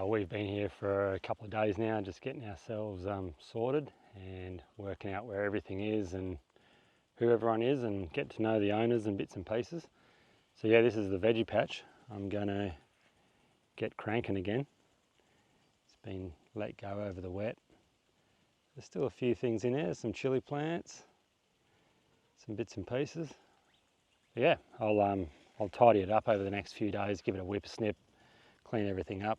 We've been here for a couple of days now, just getting ourselves sorted and working out where everything is and who everyone is, and get to know the owners and bits and pieces. So yeah, this is the veggie patch. I'm going to get cranking again. It's been let go over the wet. There's still a few things in there, some chili plants, some bits and pieces. But yeah, I'll tidy it up over the next few days, give it a whip snip, clean everything up.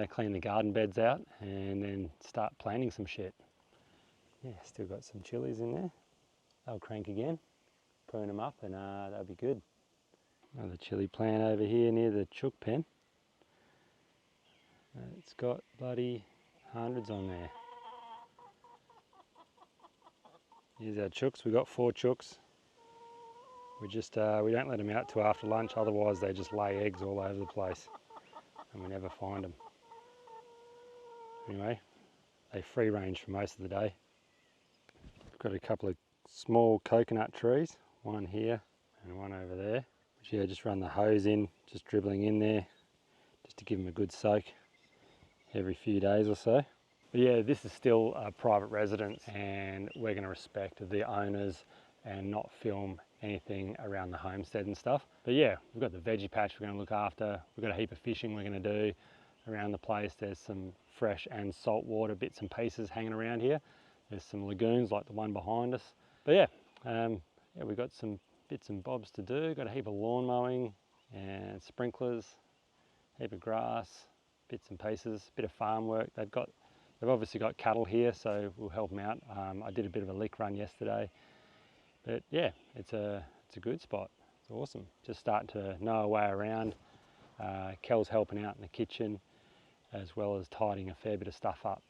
Clean the garden beds out and then start planting some shit. Yeah, still got some chilies in there. They'll crank again, prune them up, and they'll be good. Another chili plant over here near the chook pen. It's got bloody hundreds on there. Here's our chooks. We've got 4 chooks. We don't let them out till after lunch, otherwise they just lay eggs all over the place and we never find them. Anyway, they free range for most of the day. We've got a couple of small coconut trees, one here and one over there. Which, yeah, just run the hose in, just dribbling in there, just to give them a good soak every few days or so. But yeah, this is still a private residence and we're going to respect the owners and not film anything around the homestead and stuff. But yeah, we've got the veggie patch we're going to look after. We've got a heap of fishing we're going to do around the place. There's some fresh and saltwater bits and pieces hanging around here. There's some lagoons like the one behind us. But yeah, we've got some bits and bobs to do. Got a heap of lawn mowing and sprinklers, heap of grass, bits and pieces, bit of farm work. They've obviously got cattle here, so we'll help them out. I did a bit of a lick run yesterday, but yeah, it's a good spot. It's awesome. Just starting to know our way around. Kel's helping out in the kitchen, as well as tidying a fair bit of stuff up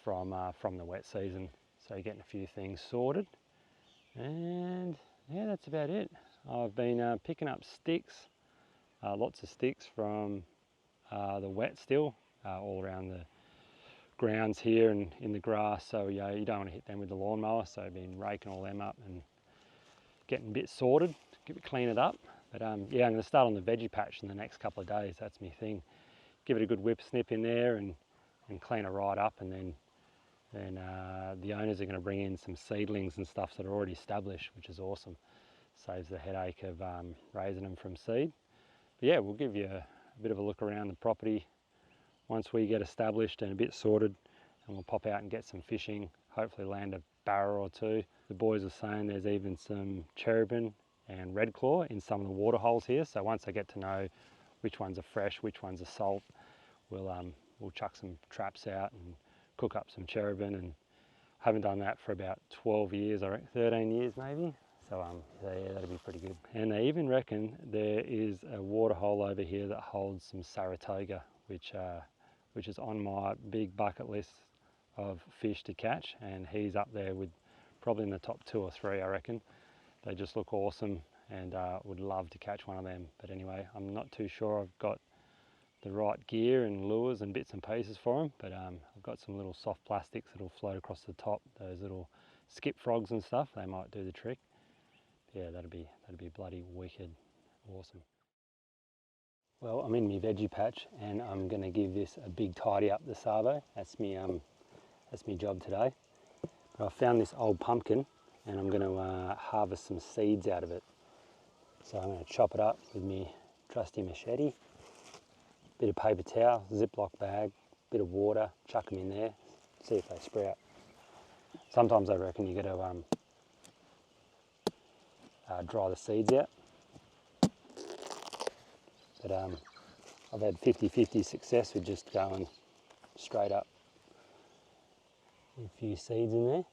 from the wet season. So getting a few things sorted, and yeah, that's about it. I've been picking up sticks, lots of sticks from the wet still, all around the grounds here and in the grass. So yeah, you don't want to hit them with the lawnmower. So I've been raking all them up and getting bits sorted, clean it up. But yeah, I'm going to start on the veggie patch in the next couple of days. That's my thing. Give it a good whip snip in there and clean it right up, and then the owners are going to bring in some seedlings and stuff that are already established, which is awesome. Saves the headache of raising them from seed. But yeah, we'll give you a bit of a look around the property once we get established and a bit sorted, and we'll pop out and get some fishing, hopefully land a barra or 2. The boys are saying there's even some cherubin and red claw in some of the water holes here, so once I get to know which ones are fresh, which ones are salt, we'll chuck some traps out and cook up some cherubin. And haven't done that for about 12 years, I reckon, 13 years maybe. So yeah, that'll be pretty good. And they even reckon there is a water hole over here that holds some Saratoga, which is on my big bucket list of fish to catch, and he's up there with probably in the top 2 or 3, I reckon. They just look awesome, and would love to catch one of them. But anyway, I'm not too sure I've got the right gear and lures and bits and pieces for them, but I've got some little soft plastics that'll float across the top, those little skip frogs and stuff. They might do the trick. Yeah, that'd be bloody wicked awesome. Well, I'm in my veggie patch and I'm going to give this a big tidy up, the Savo. That's me job today. But I found this old pumpkin and I'm going to harvest some seeds out of it. So I'm going to chop it up with my trusty machete, bit of paper towel, Ziploc bag, bit of water, chuck them in there, see if they sprout. Sometimes I reckon you got to dry the seeds out. But I've had 50-50 success with just going straight up. A few seeds in there.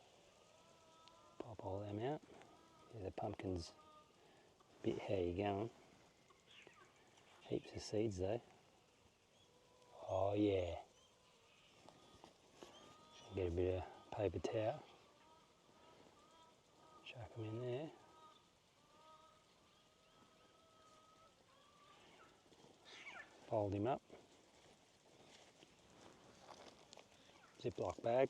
Pop all them out. Yeah, the pumpkin's a bit how you going. Heaps of seeds though. Oh yeah. Get a bit of paper towel. Chuck them in there. Fold him up. Ziploc bag.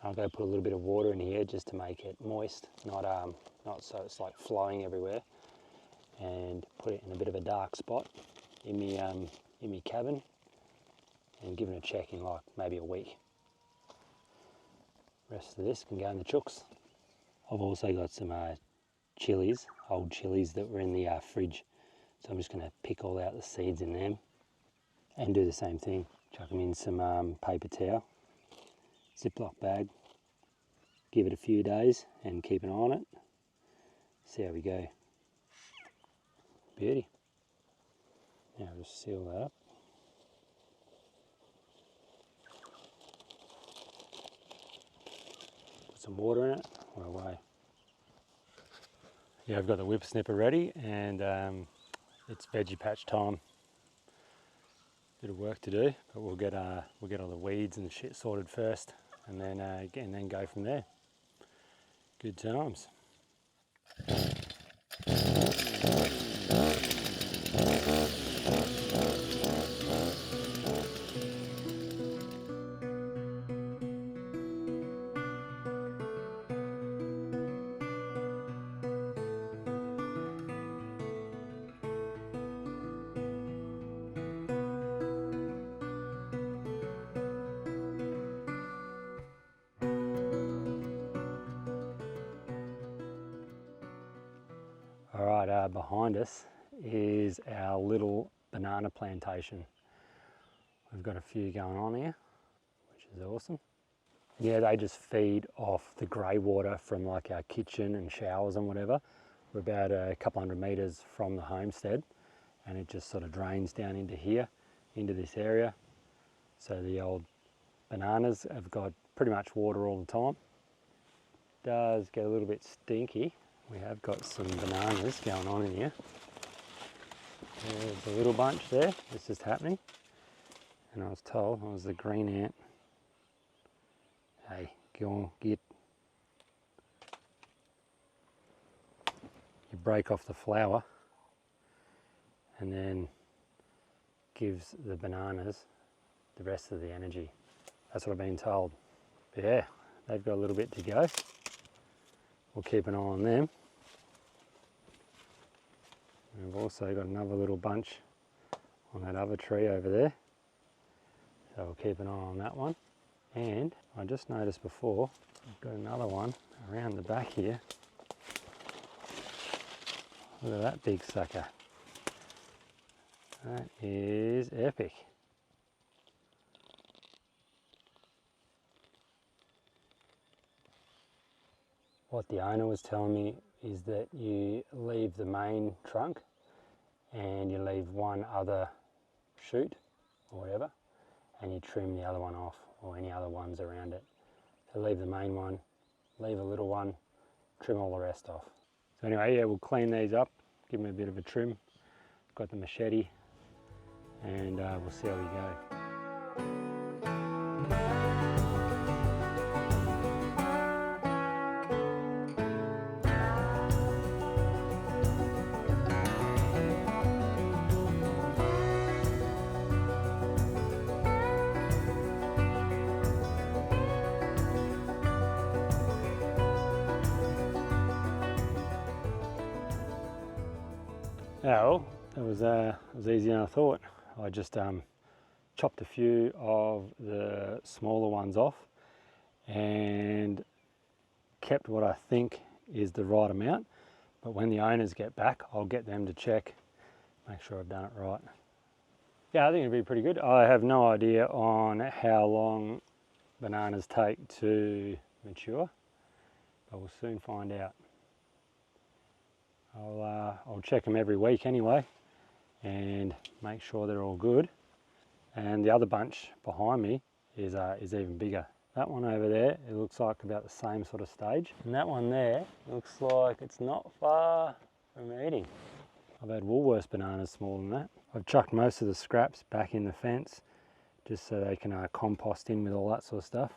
I'll go put a little bit of water in here just to make it moist, not so it's like flowing everywhere, and put it in a bit of a dark spot in my cabin, and give it a check in like maybe a week. Rest of this can go in the chooks. I've also got some chilies, old chilies that were in the fridge, so I'm just going to pick all out the seeds in them and do the same thing. Chuck them in some paper towel, Ziploc bag, give it a few days and keep an eye on it. See how we go. Beauty. Now I'll just seal that up. Put some water in it, we're away. Yeah, I've got the whip snipper ready, and it's veggie patch time. Bit of work to do, but we'll get all the weeds and shit sorted first, and then go from there. Good times. Alright, behind us is our little banana plantation. We've got a few going on here, which is awesome. Yeah, they just feed off the grey water from like our kitchen and showers and whatever. We're about a couple hundred metres from the homestead, and it just sort of drains down into here, into this area. So the old bananas have got pretty much water all the time. Does get a little bit stinky. We have got some bananas going on in here. There's a little bunch there, it's just happening. And I was told, I was the green ant. Hey, go on, get. You break off the flower and then gives the bananas the rest of the energy. That's what I've been told. But yeah, they've got a little bit to go. We'll keep an eye on them. And we've also got another little bunch on that other tree over there. So we'll keep an eye on that one. And I just noticed before, I've got another one around the back here. Look at that big sucker. That is epic. What the owner was telling me is that you leave the main trunk and you leave one other shoot or whatever, and you trim the other one off, or any other ones around it. So leave the main one, leave a little one, trim all the rest off. So anyway, yeah, we'll clean these up, give them a bit of a trim. Got the machete, and we'll see how we go. Well, it was easier than I thought. I just chopped a few of the smaller ones off and kept what I think is the right amount. But when the owners get back, I'll get them to check, make sure I've done it right. Yeah, I think it'd be pretty good. I have no idea on how long bananas take to mature, but we'll soon find out. I'll check them every week anyway and make sure they're all good. And the other bunch behind me is even bigger. That one over there, it looks like about the same sort of stage. And that one there looks like it's not far from eating. I've had Woolworths bananas smaller than that. I've chucked most of the scraps back in the fence just so they can compost in with all that sort of stuff.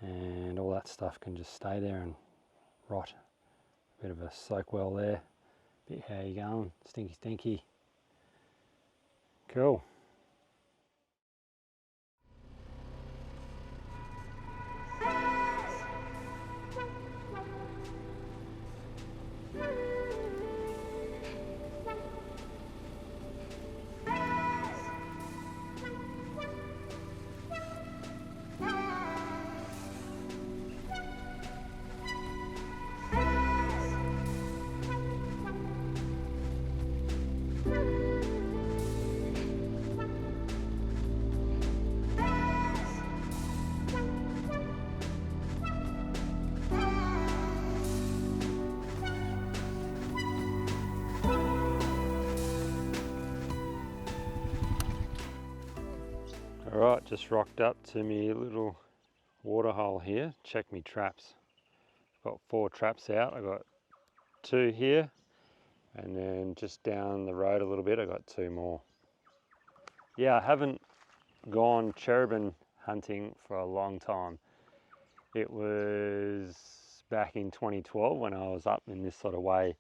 And all that stuff can just stay there and rot. Bit of a soak well there. Bit how you going? Stinky, stinky. Cool. Alright, just rocked up to me little water hole here. Check me traps. I've got 4 traps out. I got 2 here, and then just down the road a little bit I got 2 more. Yeah, I haven't gone cherubin hunting for a long time. It was back in 2012 when I was up in this sort of way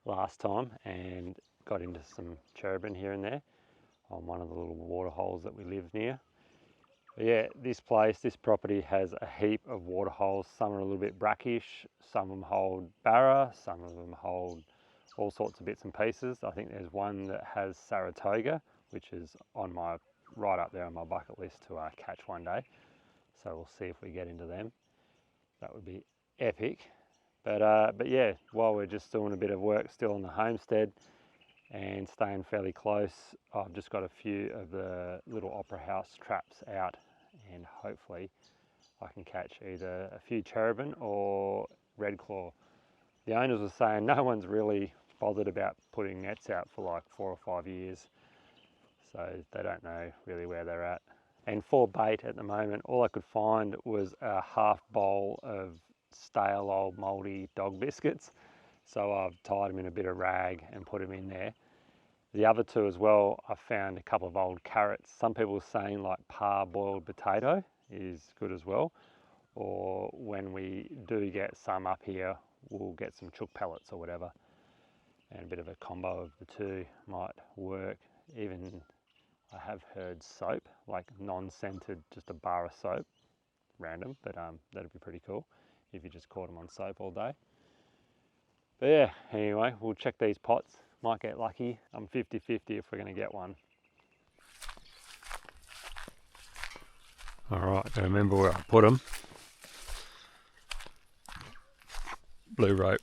last time and got into some cherubin here and there on one of the little water holes that we live near. But yeah, this property has a heap of water holes. Some are a little bit brackish, some of them hold barra, some of them hold all sorts of bits and pieces. I think there's one that has Saratoga, which is on my right up there on my bucket list to catch one day. So we'll see if we get into them. That would be epic. But yeah, while we're just doing a bit of work still on the homestead and staying fairly close, I've just got a few of the little opera house traps out, and hopefully I can catch either a few cherubin or red claw. The owners were saying no one's really bothered about putting nets out for like 4 or 5 years, so they don't know really where they're at. And for bait at the moment, all I could find was a half bowl of stale old mouldy dog biscuits. So I've tied them in a bit of rag and put them in there. The other 2 as well, I found a couple of old carrots. Some people were saying like parboiled potato is good as well. Or when we do get some up here, we'll get some chook pellets or whatever. And a bit of a combo of the 2 might work. Even I have heard soap, like non-scented, just a bar of soap, random, but that'd be pretty cool if you just caught them on soap all day. But yeah, anyway, we'll check these pots. Might get lucky. I'm 50-50 if we're going to get one. Alright, remember where I put them. Blue rope.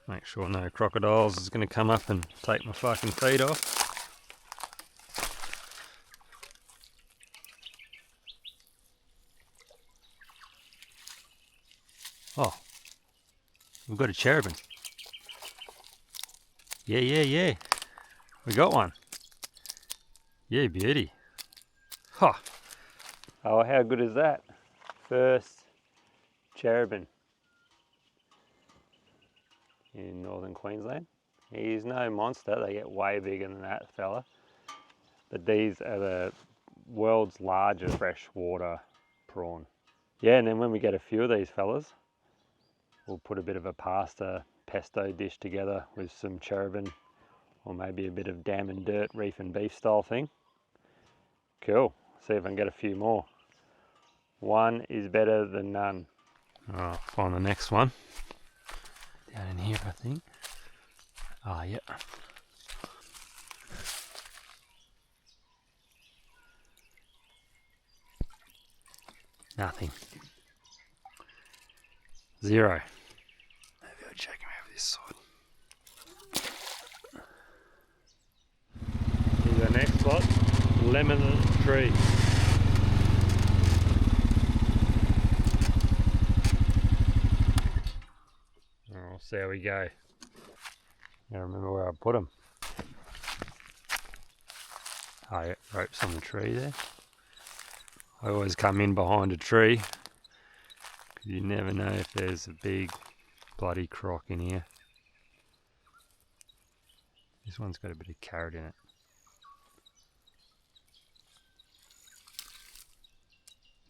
Make sure no crocodiles is going to come up and take my fucking feet off. Oh, we've got a cherubin. Yeah. We got one. Yeah, beauty. Huh. Oh, how good is that? First cherubin in northern Queensland. He's no monster, they get way bigger than that fella. But these are the world's largest freshwater prawn. Yeah, and then when we get a few of these fellas, we'll put a bit of a pasta pesto dish together with some cherubin, or maybe a bit of dam and dirt reef and beef style thing. Cool, see if I can get a few more. One is better than none. I'll find the next one. Down in here, I think. Ah, yeah. Nothing. 0. Maybe I'll check him over this side. Here's our next spot. Lemon tree. We'll see how we go. Now remember where I put them. Oh yeah, ropes on the tree there. I always come in behind a tree because you never know if there's a big bloody croc in here. This one's got a bit of carrot in it.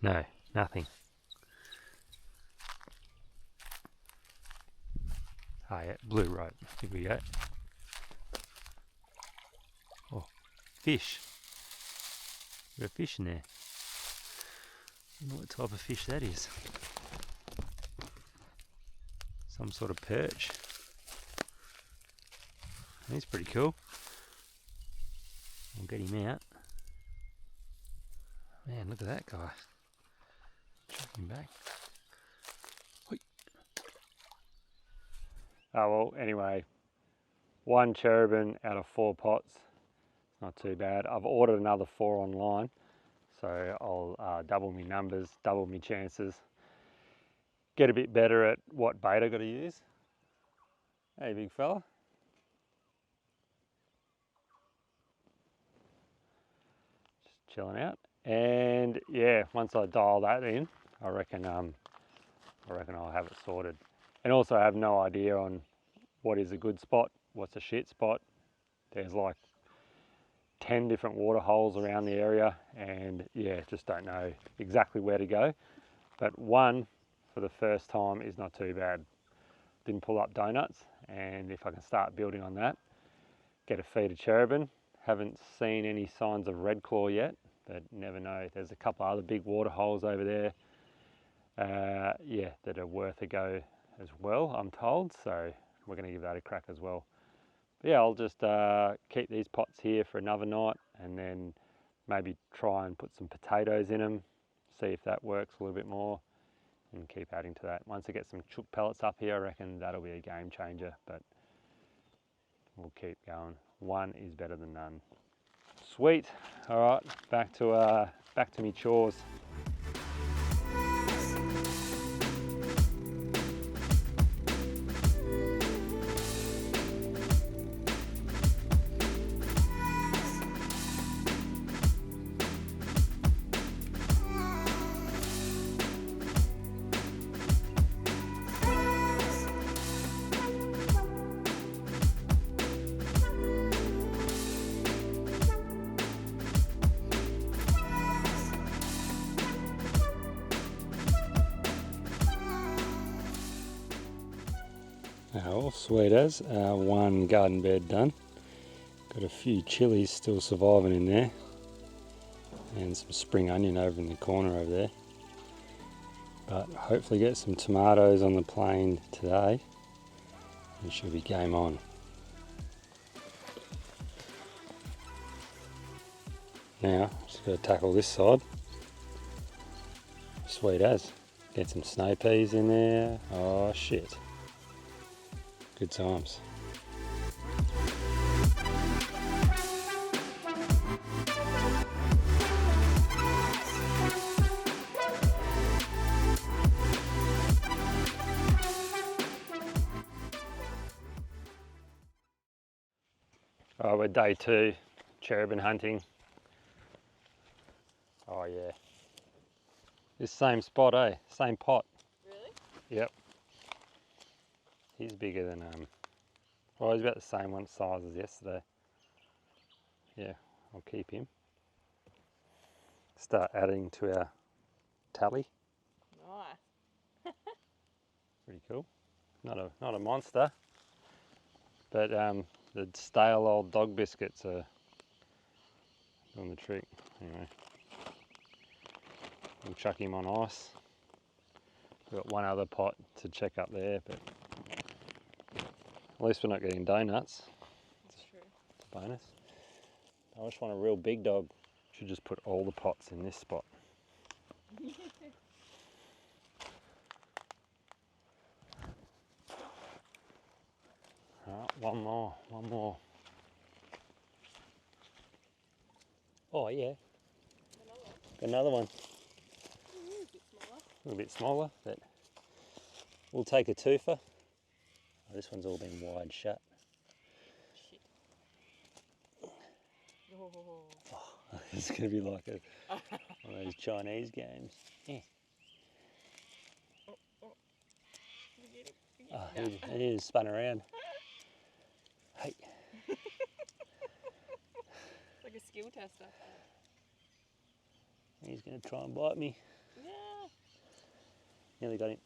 No, nothing. Oh yeah, blue rope. Here we go. Oh, fish. There's a fish in there. I don't know what type of fish that is. Some sort of perch. He's pretty cool. We'll get him out. Man, look at that guy. Chuck him back. Hoi. Oh well, anyway, 1 cherubin out of 4 pots. Not too bad. I've ordered another 4 online, so I'll double my numbers, double my chances, get a bit better at what bait I got to use. Hey, big fella. chilling out. And yeah, once I dial that in, I reckon I'll have it sorted. And also I have no idea on what is a good spot, what's a shit spot. There's like 10 different water holes around the area, and yeah, just don't know exactly where to go. But one for the first time is not too bad. Didn't pull up donuts, and if I can start building on that, get a feed of cherubin. Haven't seen any signs of red claw yet, but never know. There's a couple of other big water holes over there, yeah, that are worth a go as well, I'm told. So we're going to give that a crack as well. But yeah, I'll just keep these pots here for another night, and then maybe try and put some potatoes in them, see if that works a little bit more, and keep adding to that. Once I get some chook pellets up here, I reckon that'll be a game changer, but we'll keep going. One is better than none. Sweet. All right, back to me chores. Oh, sweet as. One garden bed done. Got a few chilies still surviving in there, and some spring onion over in the corner over there. But hopefully get some tomatoes on the plane today, and should be game on. Now, just got to tackle this side. Sweet as. Get some snow peas in there. Oh shit. Good times. Oh, we're day 2, cherubin hunting. Oh yeah. This same spot, eh? Same pot. Really? Yep. He's bigger than, well, he's about the same one size as yesterday. Yeah, I'll keep him. Start adding to our tally. Nice. Pretty cool. Not a monster, but the stale old dog biscuits are doing the trick. Anyway, we'll chuck him on ice. We've got one other pot to check up there, but at least we're not getting donuts. That's true. It's a bonus. I just want a real big dog. Should just put all the pots in this spot. Alright, one more. Oh yeah. Another one. A little bit smaller, but we'll take a twofer. Oh, this one's all been wide shut. Shit. Oh. Oh, it's going to be like one of those Chinese games. Yeah. Oh, it is spun around. Hey. It's like a skill tester. He's going to try and bite me. Yeah. Nearly got him.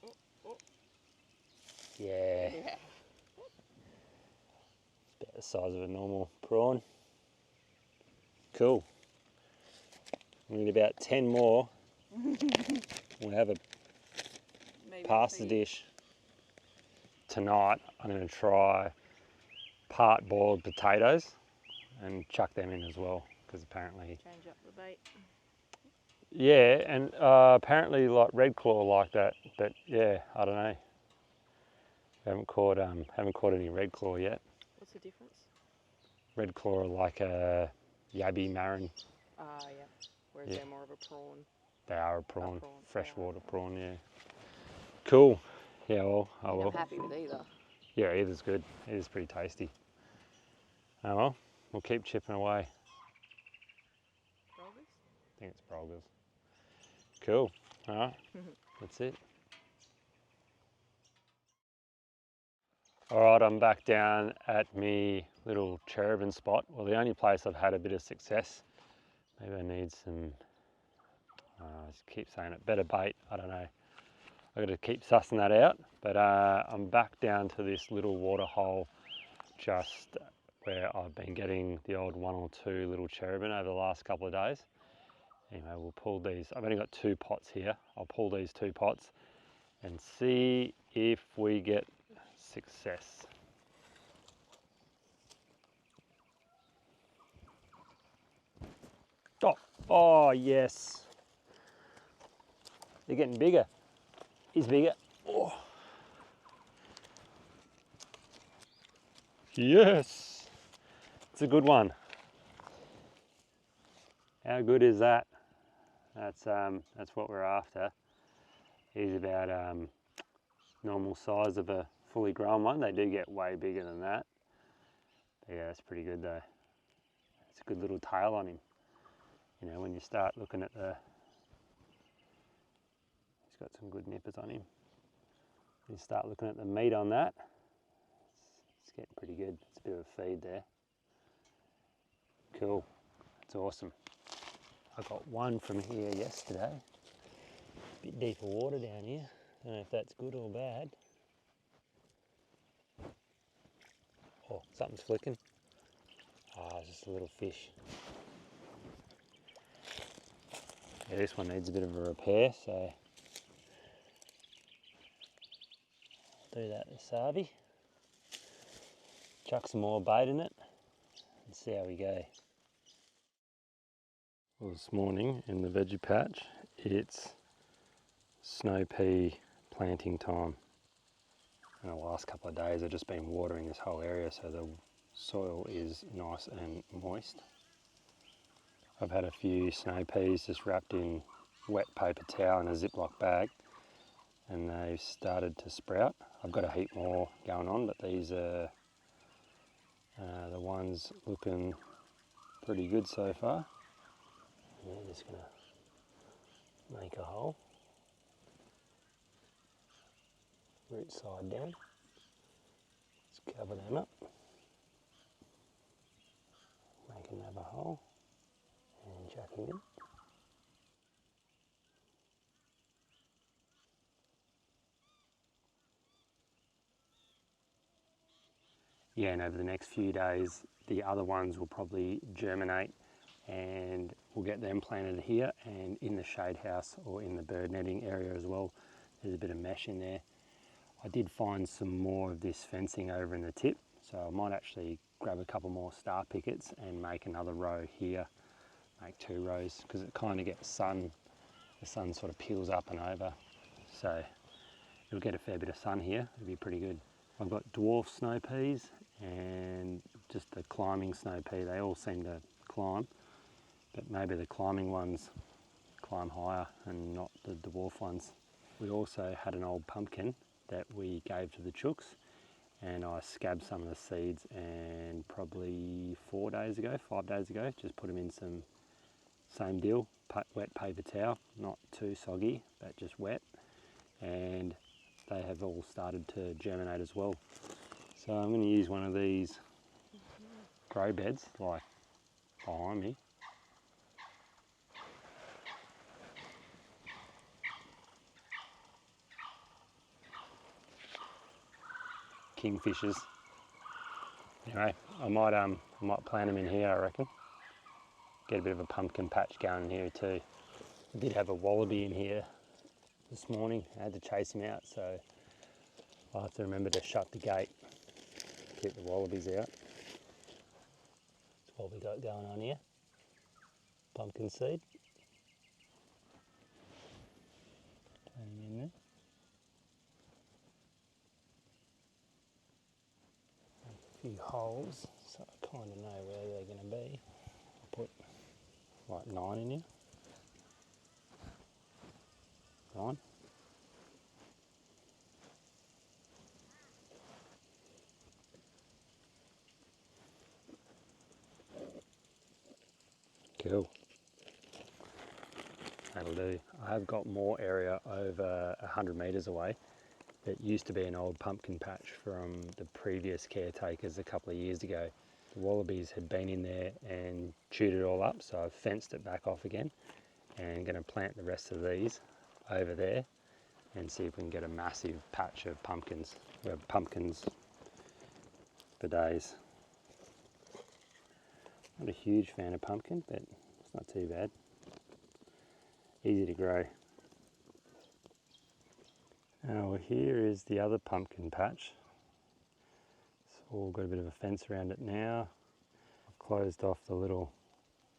Oh, oh. Yeah. Yeah. It's about the size of a normal prawn. Cool. We need about 10 more. We'll have a Maybe pasta dish. Tonight I'm going to try part boiled potatoes and chuck them in as well, because apparently... Change up the bait. Yeah, and apparently like red claw like that, but yeah, I don't know. Haven't caught any red claw yet. What's the difference? Red claw are like a yabby marron. Ah, yeah. Whereas Yeah. they're more of a prawn. They are a prawn, prawn. freshwater prawn, yeah. Cool. Yeah, well, oh I'm well. happy with either. Yeah, either's good. Either's pretty tasty. Oh well, we'll keep chipping away. I think it's Brolgas. Cool. All right, that's it. All right, I'm back down at me little cherubim spot. Well, the only place I've had a bit of success. Maybe I need some, I just keep saying it, better bait, I don't know. I've got to keep sussing that out, but I'm back down to this little water hole just where I've been getting the old 1 or 2 little cherubim over the last couple of days. Anyway, we'll pull these. I've only got 2 pots here. I'll pull these 2 pots and see if we get success. Oh yes. They're getting bigger. He's bigger. Oh. Yes. It's a good one. How good is that? That's what we're after. He's about normal size of a fully grown one. They do get way bigger than that. But yeah, that's pretty good though. It's a good little tail on him. You know, when you start looking at the, he's got some good nippers on him. When you start looking at the meat on that, it's getting pretty good. It's a bit of a feed there. Cool, that's awesome. I got one from here yesterday. A bit deeper water down here. Don't know if that's good or bad. Oh, something's flicking. Ah, it's just a little fish. Yeah, this one needs a bit of a repair, so I'll do that this Savi. Chuck some more bait in it and see how we go. Well, this morning in the veggie patch, it's snow pea planting time. In the last couple of days I've just been watering this whole area so the soil is nice and moist. I've had a few snow peas just wrapped in wet paper towel in a Ziploc bag and they've started to sprout. I've got a heap more going on, but these are the ones looking pretty good so far. And we're just going to make a hole, root side down. Let's cover them up, make another hole and chuck him in. Yeah, and over the next few days the other ones will probably germinate and we'll get them planted here and in the shade house or in the bird netting area as well. There's a bit of mesh in there. I did find some more of this fencing over in the tip, so I might actually grab a couple more star pickets and make another row here, make 2 rows, because it kind of gets sun, the sun sort of peels up and over, so you'll get a fair bit of sun here. It'll be pretty good. I've got dwarf snow peas and just the climbing snow pea. They all seem to climb, but maybe the climbing ones climb higher and not the dwarf ones. We also had an old pumpkin that we gave to the chooks and I scabbed some of the seeds and probably 5 days ago, just put them in some, same deal, wet paper towel, not too soggy, but just wet, and they have all started to germinate as well. So I'm going to use one of these grow beds like behind me. Kingfishers. Anyway, I might plant them in here, I reckon. Get a bit of a pumpkin patch going in here too. I did have a wallaby in here this morning. I had to chase him out, so I'll have to remember to shut the gate, keep the wallabies out. That's what we got going on here. Pumpkin seed. Put him in there. A few holes, so I kind of know where they're going to be. I'll put like 9 in here. 9. Cool. That'll do. I have got more area over 100 metres away. It used to be an old pumpkin patch from the previous caretakers a couple of years ago. The wallabies had been in there and chewed it all up, so I've fenced it back off again and going to plant the rest of these over there and see if we can get a massive patch of pumpkins. We have pumpkins for days. Not a huge fan of pumpkin, but it's not too bad. Easy to grow. Now here is the other pumpkin patch. It's all got a bit of a fence around it now. I've closed off the little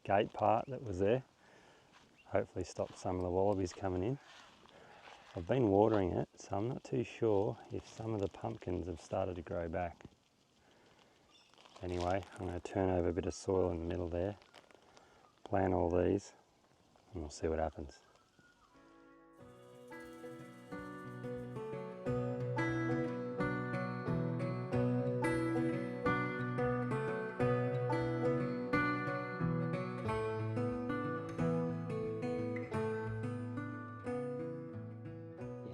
gate part that was there. Hopefully stop some of the wallabies coming in. I've been watering it, so I'm not too sure if some of the pumpkins have started to grow back. Anyway, I'm going to turn over a bit of soil in the middle there, plant all these, and we'll see what happens.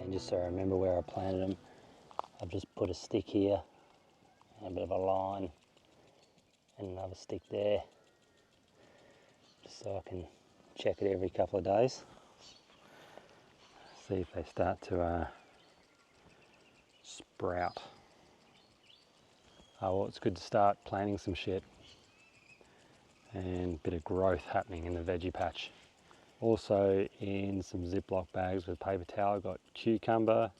And just so I remember where I planted them, I've just put a stick here, and a bit of a line, and another stick there, just so I can check it every couple of days. See if they start to sprout. Oh well, it's good to start planting some shit and a bit of growth happening in the veggie patch. Also in some Ziploc bags with paper towel, I've got cucumber,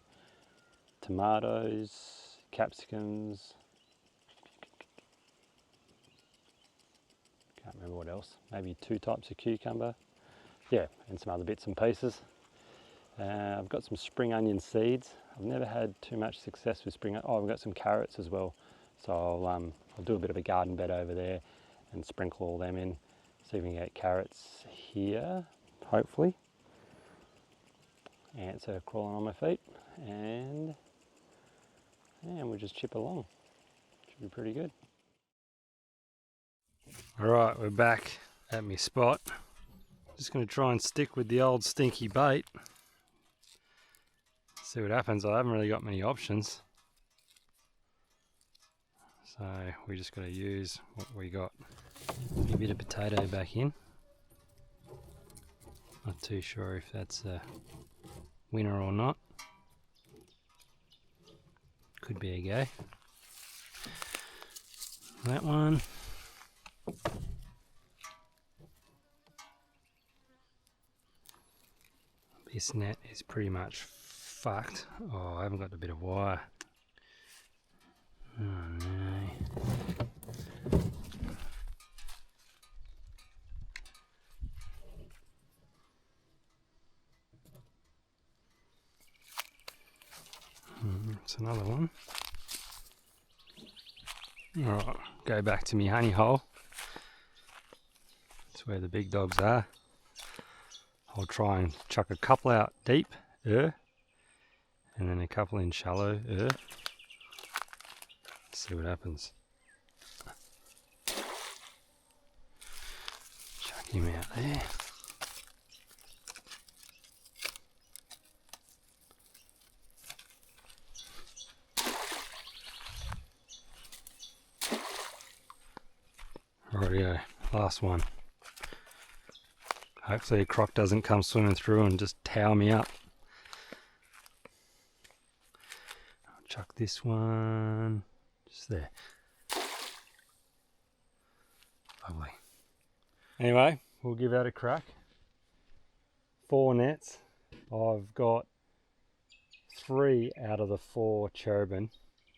tomatoes, capsicums, can't remember what else, maybe 2 types of cucumber, yeah, and some other bits and pieces. I've got some spring onion seeds. I've never had too much success with spring. Oh, I've got some carrots as well, so I'll do a bit of a garden bed over there and sprinkle all them in. See if we can get carrots here, hopefully. Ants are crawling on my feet, and we'll just chip along. Should be pretty good. Alright, we're back at my spot. Just going to try and stick with the old stinky bait. See what happens. I haven't really got many options. So we just got to use what we got. A bit of potato back in. Not too sure if that's a winner or not. Could be a go. That one. This net is pretty much fucked. Oh, I haven't got a bit of wire. Oh no. It's another one. Alright, go back to my honey hole. That's where the big dogs are. I'll try and chuck a couple out deep, and then a couple in shallow, see what happens. Chuck him out there. Rightio, last one. Hopefully a croc doesn't come swimming through and just towel me up. I'll chuck this one just there. Lovely. Anyway, we'll give that a crack. 4 nets. I've got 3 out of the 4 cherubin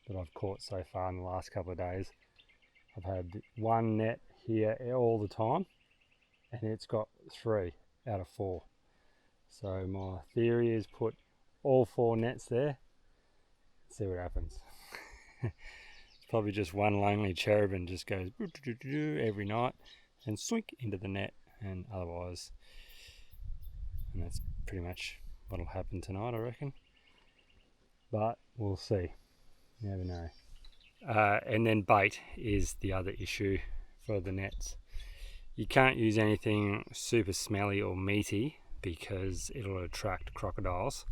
that I've caught so far in the last couple of days. I've had 1 net here all the time, and it's got 3 out of 4. So my theory is put all 4 nets there, see what happens. It's probably just one lonely cherubin just goes every night and swink into the net, and otherwise, and that's pretty much what'll happen tonight, I reckon. But we'll see, you never know. And then bait is the other issue for the nets. You can't use anything super smelly or meaty because it'll attract crocodiles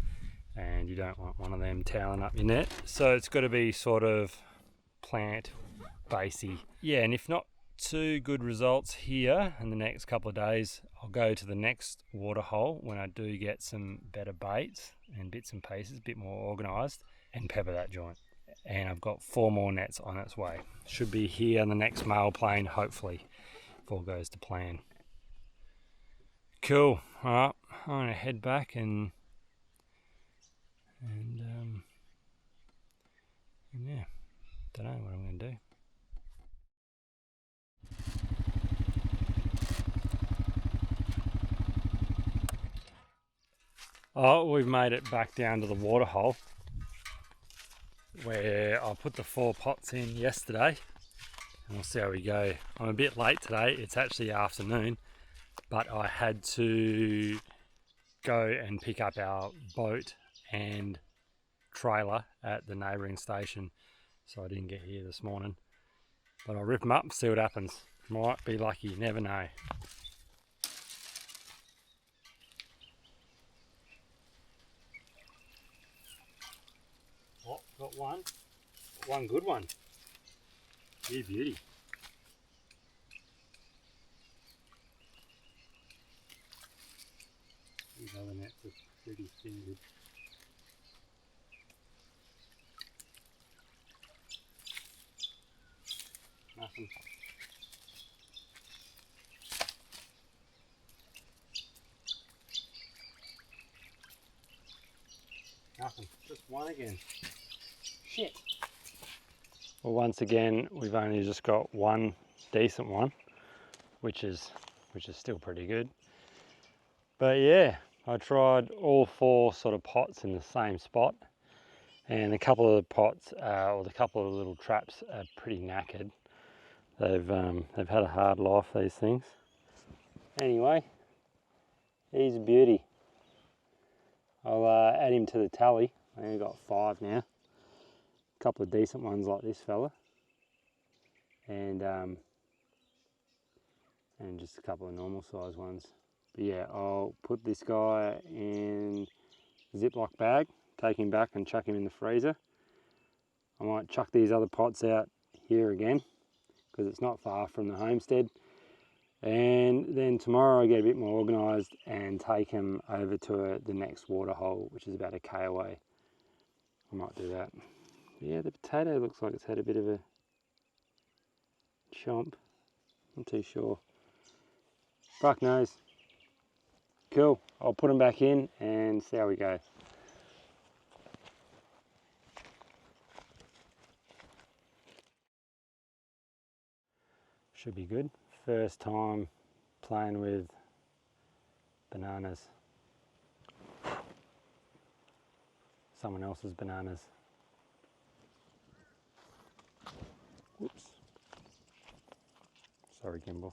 and you don't want one of them toweling up your net. So it's got to be sort of plant basey. Yeah, and if not too good results here in the next couple of days, I'll go to the next water hole when I do get some better baits and bits and pieces, a bit more organised, and pepper that joint. And I've got 4 more nets on its way. Should be here on the next male plane, hopefully, if all goes to plan. Cool. All right, I'm gonna head back and yeah, don't know what I'm gonna do. Oh, we've made it back down to the water hole where I put the 4 pots in yesterday, and we'll see how we go. I'm a bit late today, it's actually afternoon, but I had to go and pick up our boat and trailer at the neighbouring station, so I didn't get here this morning. But I'll rip them up, see what happens. Might be lucky, you never know. Oh, got one. One good one. You beauty. These other nets are pretty fingered. Nothing. Nothing. Just one again. Shit. Well, once again, we've only just got one decent one, which is still pretty good. But yeah, I tried all 4 sort of pots in the same spot, and a couple of the pots, or the couple of little traps, are pretty knackered. They've had a hard life, these things. Anyway, he's a beauty. I'll add him to the tally. I only got 5 now. A couple of decent ones like this fella, and just a couple of normal size ones. But yeah, I'll put this guy in a Ziploc bag, take him back and chuck him in the freezer. I might chuck these other pots out here again because it's not far from the homestead. And then tomorrow I get a bit more organised and take him over to the next water hole, which is about a K away. I might do that. Yeah, the potato looks like it's had a bit of a chomp. Not too sure. Fuck knows. Cool. I'll put them back in and see how we go. Should be good. First time playing with bananas. Someone else's bananas. Whoops. Sorry, Gimbal.